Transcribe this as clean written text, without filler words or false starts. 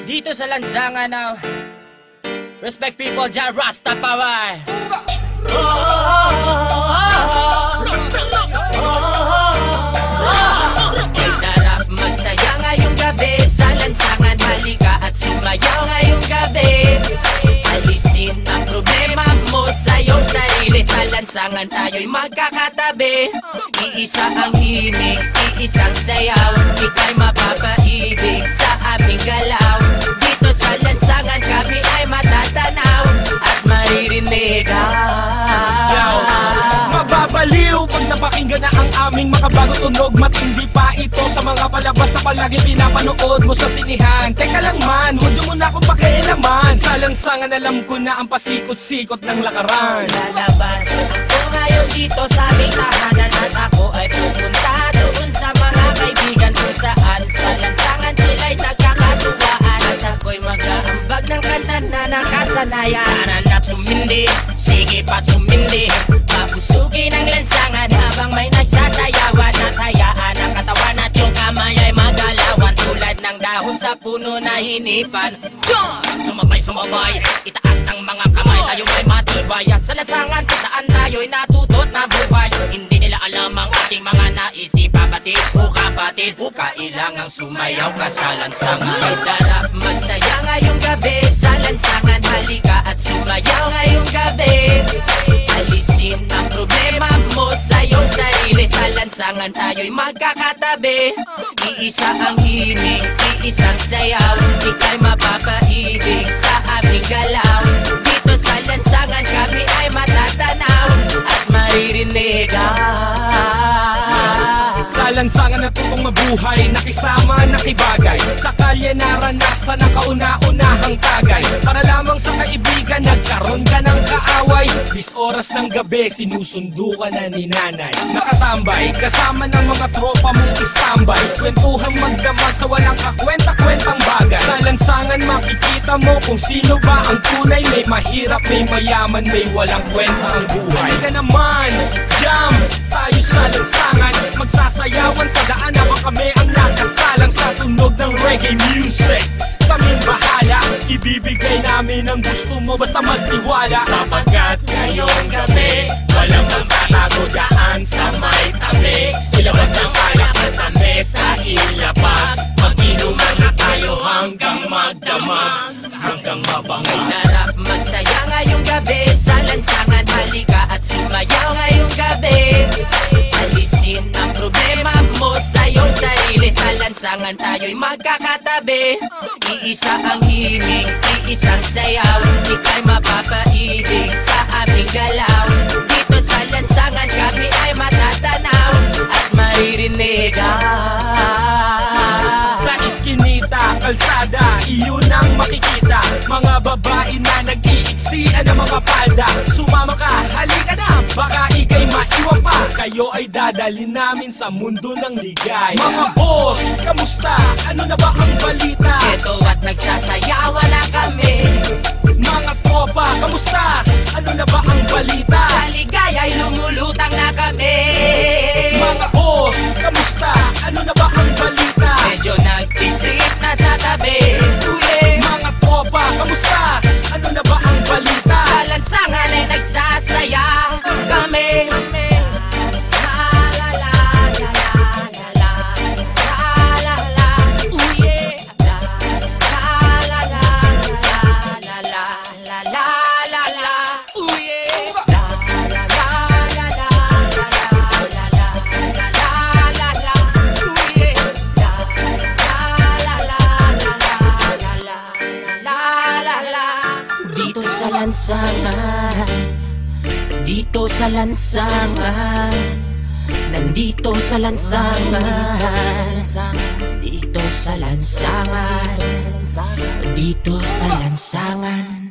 Dito sa lansangan now. Respect people, Jah Rastafari. May sarap magsaya ngayong gabi sa lansangan. Halika at sumayaw ngayong gabi. Alisin ang problema mo sa iyong sarili. Sa lansangan tayo'y magkakatabi. Iisa ang himig, iisang sayaw. Ika'y mapapaibig sa aming galaw. Dito sa lansangan kami ay matatanaw at maririnig. Mababaliw pag napakinggan na ang aming makabagong tunog. Matindi pa ito sa mga palabas na palagi pinapanood mo sa sinihan. Teka lang man, huwag mo na akong pakialaman. Sa lansangan alam ko na ang pasikot-sikot ng lakaran. Lalabas ako ngayon dito sa aming tahanan. At ako ay pupunta doon sa mga kaibigan kung saan sa lansangan sila'y nagkakatuwaan. At ako'y mag-aambag ng kanta na nakasanayan. Tanan at sumindi, sige pa't sumindi. Papusugin ang lansangan habang may nagsasayawan. At hayaan ang katawan at yung kamay ay magalawan. Tulad ng dahon sa puno na hinipan. Sumabay, itaas ang mga kamay. Tayo ay matibay sa lansangan kung saan tayo'y natutot na buhay. Hindi nila alam ang ating mga naisip. Kapatid o kapatid o kailangang sumayaw ka sa lansangan. May sarap magsaya ngayong gabi sa lansangan. Halika at sumayaw ngayong gabi. Alisin ang problema mo sa iyong sarili. Sa lansangan tayo'y magkakatabi. Iisa ang himig, iisang sayaw. Ika'y mapapaibig sa aming galaw. Dito sa lansangan kami ay matatanaw at maririnig. Sa lansangan natutong mabuhay, nakisama, nakibagay. Sa kalye naranasan ang kauna-unahang tagay. Para lamang sa kaibigan, nagkaroon ka ng kaaway. 10 oras ng gabi, sinusundo ka na ni nanay. Nakatambay, kasama ng mga tropa mong istambay. Kwentuhang magdamag sa walang kakwenta-kwentang bagay. Sa lansangan makikita mo kung sino ba ang tunay. May mahirap, may mayaman, may walang kwenta ang buhay. Halika naman, jam tayo sa lansangan. Magsasayawan sa daan habang kami ang nakasalang sa tunog ng reggae music. Kaming bahala, ibibigay namin ang gusto mo basta magtiwala. Sapagkat ngayong gabi, walang magbabago daan sa may tabi. Ilabas ang alakan sa mesa, ilapag. Mag-inuman na tayo hanggang magdamag, hanggang mabangay. Sarap magsaya ngayong gabi sa lansangan. Halika at sumayaw ngayong gabi. Alisin ang problema mo sa iyong sarili. Sa lansangan tayo'y magkakatabi. Iisa ang himig, iisang sayaw. Ika'y mapapaibig sa aming galaw. Dito sa lansangan kami ay matatanaw at maririnig. Sa iskinita, kalsada, iyon ang makikita. Mga babae na nag-iiksian ng mga palda. Sumama ka, halika na, baka ika'y maiwan pa. Kayo ay dadalhin namin sa mundo ng ligay. Mga boss, kamusta? Ano na ba ang balita? Ito at nagsasayawan na kami. Mga tropa, kamusta? Ano na ba ang balita? Sa ligay ay lumulutang na kami. Mga boss, kamusta? Ano na ba ang balita? Medyo nagtitrip na sa tabi. Mga tropa, kamusta? Ano na ba ang balita? Sa lansangan ay nagsasaya kami. Dito sa lansangan, dito sa lansangan, nandito sa lansangan, dito sa lansangan, dito sa lansangan.